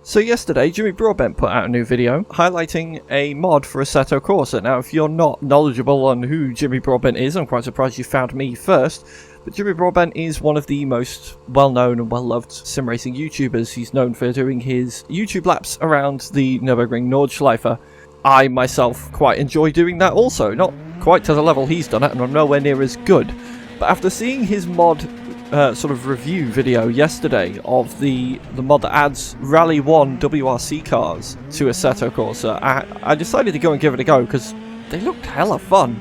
So yesterday, Jimmy Broadbent put out a new video highlighting a mod for Assetto Corsa. Now, if you're not knowledgeable on who Jimmy Broadbent is, I'm quite surprised you found me first. But Jimmy Broadbent is one of the most well-known and well-loved sim racing YouTubers. He's known for doing his YouTube laps around the Nürburgring Nordschleife. I myself quite enjoy doing that also, not quite to the level he's done it, and I'm nowhere near as good. But after seeing his mod sort of review video yesterday of the mod that adds Rally 1 WRC cars to Assetto Corsa, I decided to go and give it a go because they looked hella fun.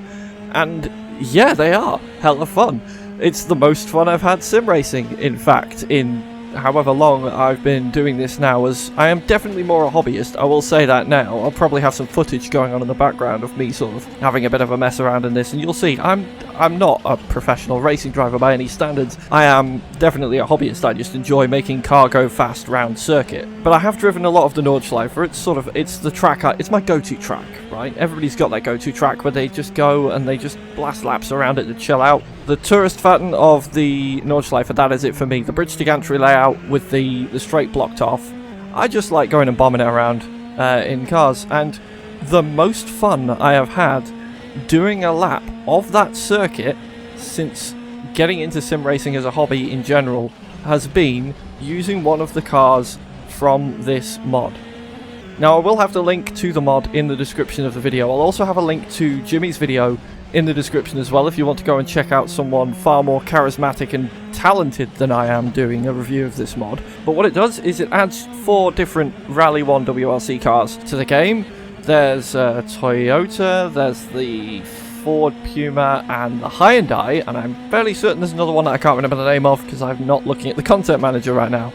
And yeah, they are hella fun. It's the most fun I've had sim racing, in fact, in however long I've been doing this now, as I am definitely more a hobbyist. I will say that now. I'll probably have some footage going on in the background of me sort of having a bit of a mess around in this, and you'll see I'm not a professional racing driver by any standards. I am definitely a hobbyist. I just enjoy making car go fast round circuit. But I have driven a lot of the Nordschleife. It's the track, it's my go-to track, right? Everybody's got their go-to track where they just go and they just blast laps around it to chill out. The tourist fatten of the Nordschleife, that is it for me. The bridge to gantry layout with the straight blocked off. I just like going and bombing it around in cars, and the most fun I have had doing a lap of that circuit since getting into sim racing as a hobby in general has been using one of the cars from this mod. Now, I will have the link to the mod in the description of the video. I'll also have a link to Jimmy's video in the description as well if you want to go and check out someone far more charismatic and talented than I am doing a review of this mod. But what it does is it adds 4 different Rally 1 WRC cars to the game. There's Toyota, there's the Ford Puma and the Hyundai, and I'm fairly certain there's another one that I can't remember the name of because I'm not looking at the content manager right now.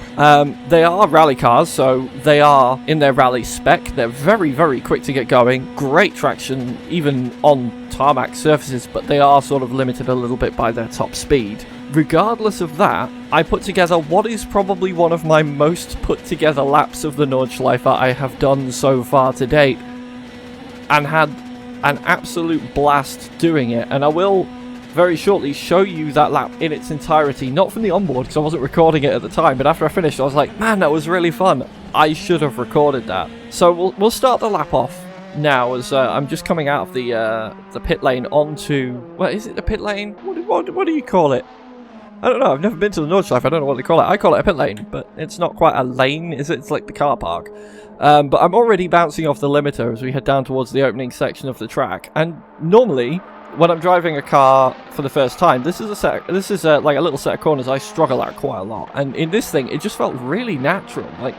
They are rally cars, so they are in their rally spec. They're very, very quick to get going, great traction even on tarmac surfaces, but they are sort of limited a little bit by their top speed. Regardless of that, I put together what is probably one of my most put together laps of the Nordschleife I have done so far to date, and had an absolute blast doing it. And I will very shortly show you that lap in its entirety, not from the onboard because I wasn't recording it at the time, but after I finished I was like, man, that was really fun. I should have recorded that. So we'll start the lap off now, as I'm just coming out of the pit lane onto, what is it, the pit lane? What do you call it? I don't know, I've never been to the Nordschleife, I don't know what they call it. I call it a pit lane, but it's not quite a lane, is it? It's like the car park. But I'm already bouncing off the limiter as we head down towards the opening section of the track. And normally, when I'm driving a car for the first time, this is like a little set of corners I struggle at quite a lot. And in this thing, it just felt really natural, like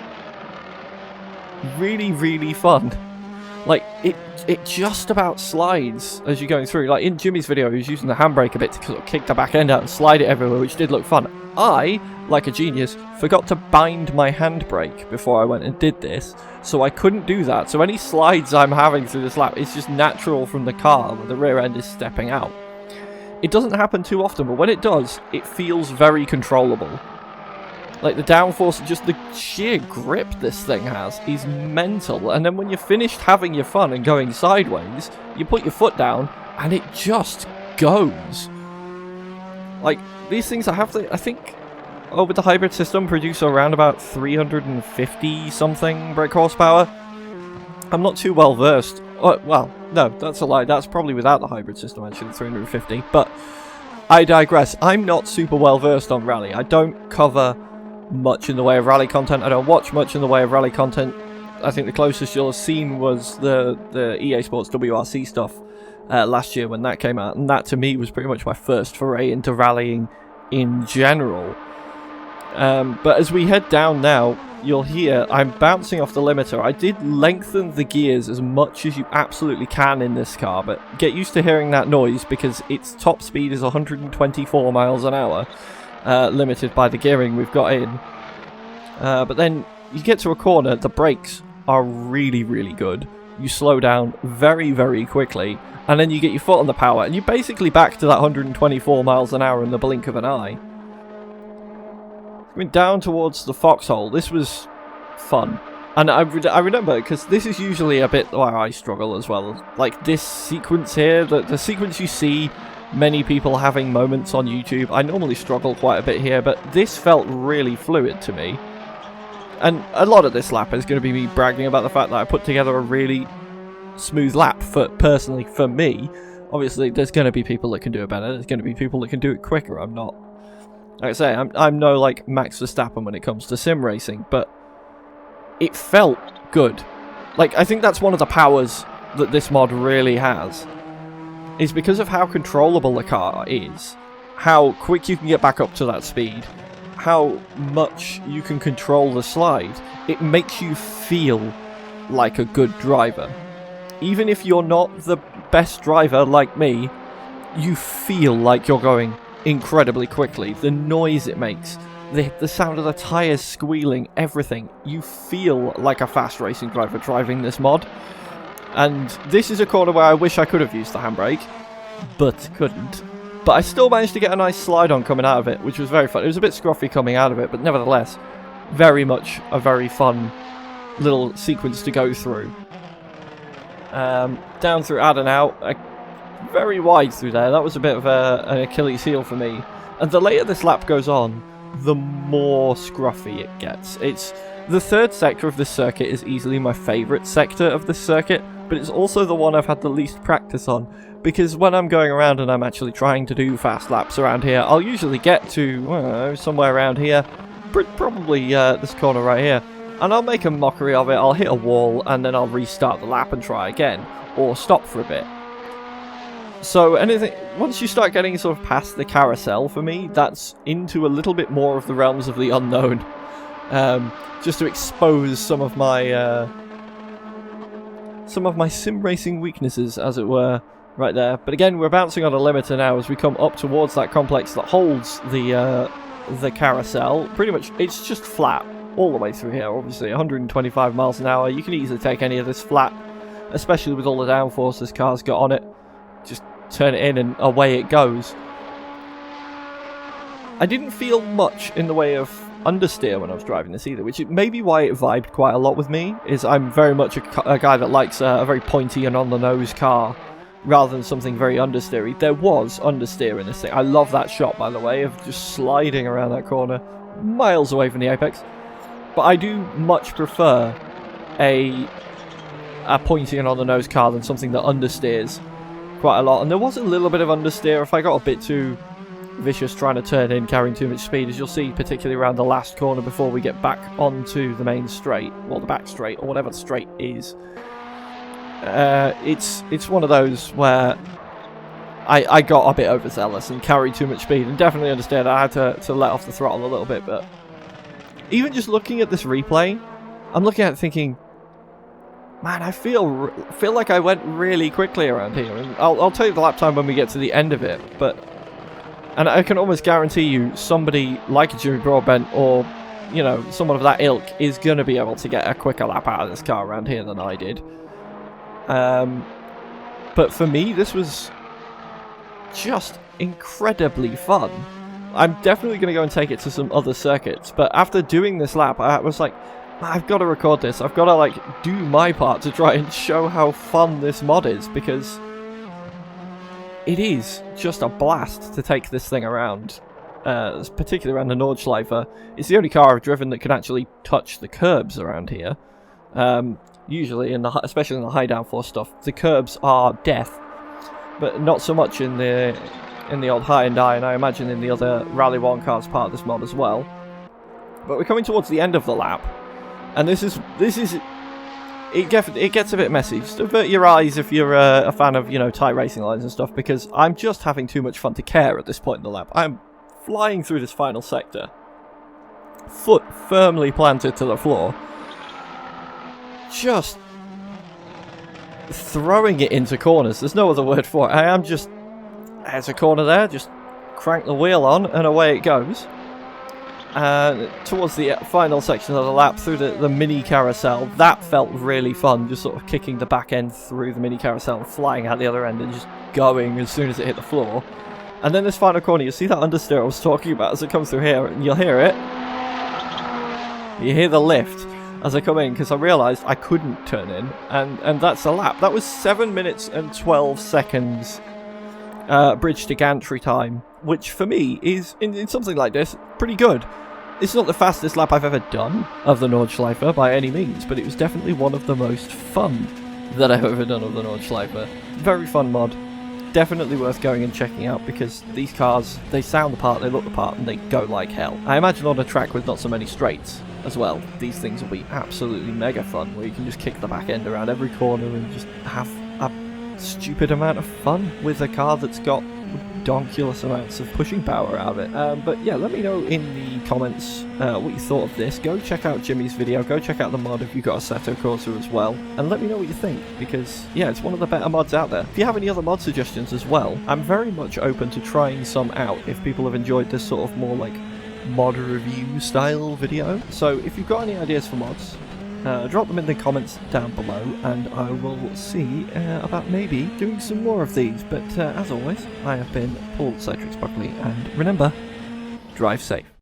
really, really fun. Like, it just about slides as you're going through. Like, in Jimmy's video, he was using the handbrake a bit to sort of kick the back end out and slide it everywhere, which did look fun. I, like a genius, forgot to bind my handbrake before I went and did this, so I couldn't do that. So any slides I'm having through this lap, it's just natural from the car, where the rear end is stepping out. It doesn't happen too often, but when it does, it feels very controllable. Like, the downforce, just the sheer grip this thing has is mental. And then when you're finished having your fun and going sideways, you put your foot down and it just goes. Like, these things I think with the hybrid system produce around about 350 something brake horsepower. I'm not too well versed. Well, no, that's a lie. That's probably without the hybrid system, actually, 350. But I digress. I'm not super well versed on rally. I don't cover much in the way of rally content. I don't watch much in the way of rally content. I think the closest you'll have seen was the EA Sports WRC stuff last year when that came out, and that to me was pretty much my first foray into rallying in general. But as we head down now, you'll hear I'm bouncing off the limiter. I did lengthen the gears as much as you absolutely can in this car, but get used to hearing that noise because its top speed is 124 miles an hour. Limited by the gearing we've got in. But then you get to a corner, the brakes are really, really good. You slow down very, very quickly, and then you get your foot on the power, and you're basically back to that 124 miles an hour in the blink of an eye. Going down towards the foxhole, this was fun. And I remember, because this is usually a bit where I struggle as well. Like this sequence here, the sequence you see many people having moments on YouTube. I normally struggle quite a bit here, but this felt really fluid to me. And a lot of this lap is going to be me bragging about the fact that I put together a really smooth lap, personally, for me. Obviously, there's going to be people that can do it better. There's going to be people that can do it quicker. I'm not... Like I say, I'm no, like, Max Verstappen when it comes to sim racing, but it felt good. Like, I think that's one of the powers that this mod really has, is because of how controllable the car is, how quick you can get back up to that speed, how much you can control the slide. It makes you feel like a good driver. Even if you're not the best driver like me, you feel like you're going incredibly quickly. The noise it makes, the sound of the tyres squealing, everything. You feel like a fast racing driver driving this mod. And this is a corner where I wish I could have used the handbrake, but couldn't. But I still managed to get a nice slide on coming out of it, which was very fun. It was a bit scruffy coming out of it, but nevertheless, very much a very fun little sequence to go through. Down through Adenau, very wide through there. That was a bit of an Achilles heel for me. And the later this lap goes on, the more scruffy it gets. It's the third sector of this circuit is easily my favourite sector of this circuit, but it's also the one I've had the least practice on, because when I'm going around and I'm actually trying to do fast laps around here, I'll usually get to, I don't know, somewhere around here, probably this corner right here, and I'll make a mockery of it. I'll hit a wall, and then I'll restart the lap and try again, or stop for a bit. So anything, once you start getting sort of past the carousel, for me, that's into a little bit more of the realms of the unknown. Just to expose some of my sim racing weaknesses, as it were, right there. But again, we're bouncing on a limiter now as we come up towards that complex that holds the carousel. Pretty much, it's just flat all the way through here. Obviously, 125 miles an hour. You can easily take any of this flat, especially with all the downforce this car's got on it. Just turn it in and away it goes. I didn't feel much in the way of understeer when I was driving this either, which may be why it vibed quite a lot with me, is I'm very much a guy that likes a very pointy and on-the-nose car rather than something very understeery. There was understeer in this thing. I love that shot, by the way, of just sliding around that corner miles away from the apex. But I do much prefer a pointy and on-the-nose car than something that understeers quite a lot. And there was a little bit of understeer if I got a bit too vicious trying to turn in, carrying too much speed, as you'll see, particularly around the last corner before we get back onto the main straight, well, the back straight, or whatever the straight is. It's one of those where I got a bit overzealous and carried too much speed, and definitely understand I had to let off the throttle a little bit. But even just looking at this replay, I'm looking at it thinking, man, I feel like I went really quickly around here. And I'll tell you the lap time when we get to the end of it, but... And I can almost guarantee you somebody like a Jimmy Broadbent or, you know, someone of that ilk is going to be able to get a quicker lap out of this car around here than I did. But for me, this was just incredibly fun. I'm definitely going to go and take it to some other circuits, but after doing this lap, I was like, I've got to record this. I've got to, like, do my part to try and show how fun this mod is, because... it is just a blast to take this thing around, particularly around the Nordschleife. It's the only car I've driven that can actually touch the curbs around here. Usually, especially in the high downforce stuff, the curbs are death, but not so much in the old high and die, and I imagine in the other Rally 1 cars part of this mod as well. But we're coming towards the end of the lap, and this is it gets a bit messy. Just avert your eyes if you're a fan of, you know, Thai racing lines and stuff, because I'm just having too much fun to care at this point in the lap. I'm flying through this final sector, foot firmly planted to the floor, just throwing it into corners. There's no other word for it. I am just, there's a corner there, just crank the wheel on and away it goes. Towards the final section of the lap through the mini carousel, that felt really fun, just sort of kicking the back end through the mini carousel and flying out the other end and just going as soon as it hit the floor. And then this final corner, you see that understeer I was talking about as it comes through here, and you'll hear it. You hear the lift as I come in, because I realised I couldn't turn in, and that's the lap. That was 7 minutes and 12 seconds bridge to gantry time, which for me is, in something like this, pretty good. It's not the fastest lap I've ever done of the Nordschleife by any means, but it was definitely one of the most fun that I've ever done of the Nordschleife. Very fun mod. Definitely worth going and checking out, because these cars, they sound the part, they look the part, and they go like hell. I imagine on a track with not so many straights as well, these things will be absolutely mega fun, where you can just kick the back end around every corner and just have a stupid amount of fun with a car that's got ridiculous amounts of pushing power out of it. But yeah, let me know in the comments what you thought of this. Go check out Jimmy's video, go check out the mod if you've got Assetto Corsa as well, and let me know what you think, because yeah, it's one of the better mods out there. If you have any other mod suggestions as well, I'm very much open to trying some out if people have enjoyed this sort of more like mod review style video. So if you've got any ideas for mods, drop them in the comments down below, and I will see about maybe doing some more of these. But as always, I have been Paul Citrix Buckley, and remember, drive safe.